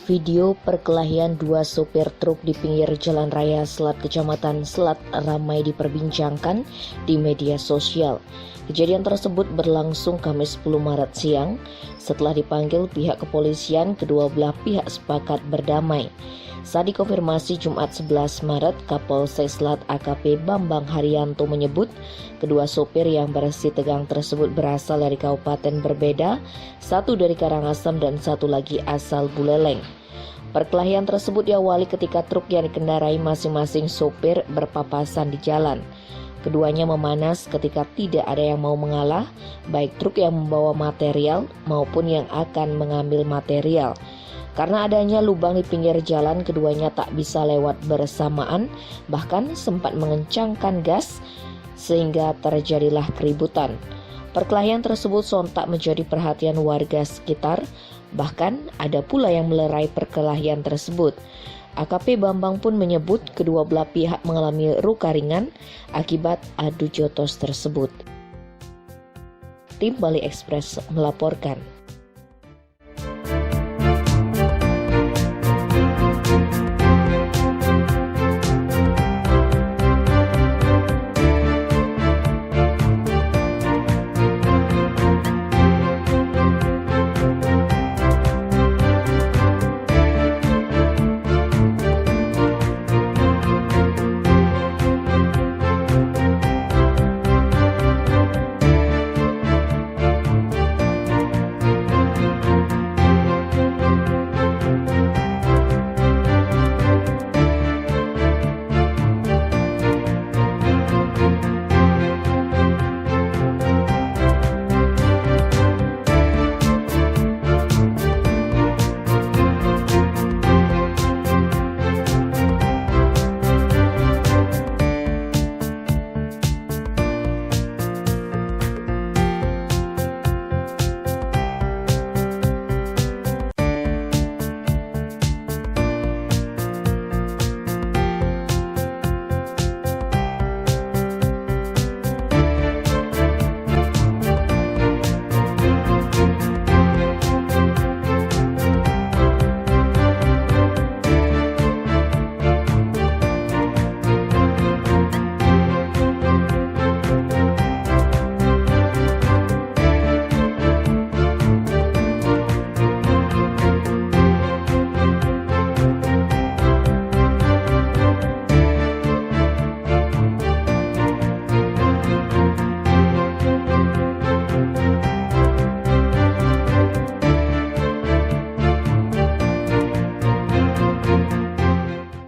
Video perkelahian dua sopir truk di pinggir Jalan Raya Selat Kecamatan Selat ramai diperbincangkan di media sosial. Kejadian tersebut berlangsung Kamis 10 Maret siang. Setelah dipanggil pihak kepolisian, kedua belah pihak sepakat berdamai. Saat dikonfirmasi Jumat 11 Maret, Kapolsek Selat AKP Bambang Haryanto menyebut kedua sopir yang bersih tegang tersebut berasal dari kabupaten berbeda, satu dari Karangasem dan satu lagi asal Buleleng. Perkelahian tersebut diawali ketika truk yang dikendarai masing-masing sopir berpapasan di jalan. Keduanya memanas ketika tidak ada yang mau mengalah, baik truk yang membawa material maupun yang akan mengambil material. Karena adanya lubang di pinggir jalan, keduanya tak bisa lewat bersamaan, bahkan sempat mengencangkan gas sehingga terjadilah keributan. Perkelahian tersebut sontak menjadi perhatian warga sekitar, bahkan ada pula yang melerai perkelahian tersebut. AKP Bambang pun menyebut kedua belah pihak mengalami luka ringan akibat adu jotos tersebut. Tim Bali Express melaporkan.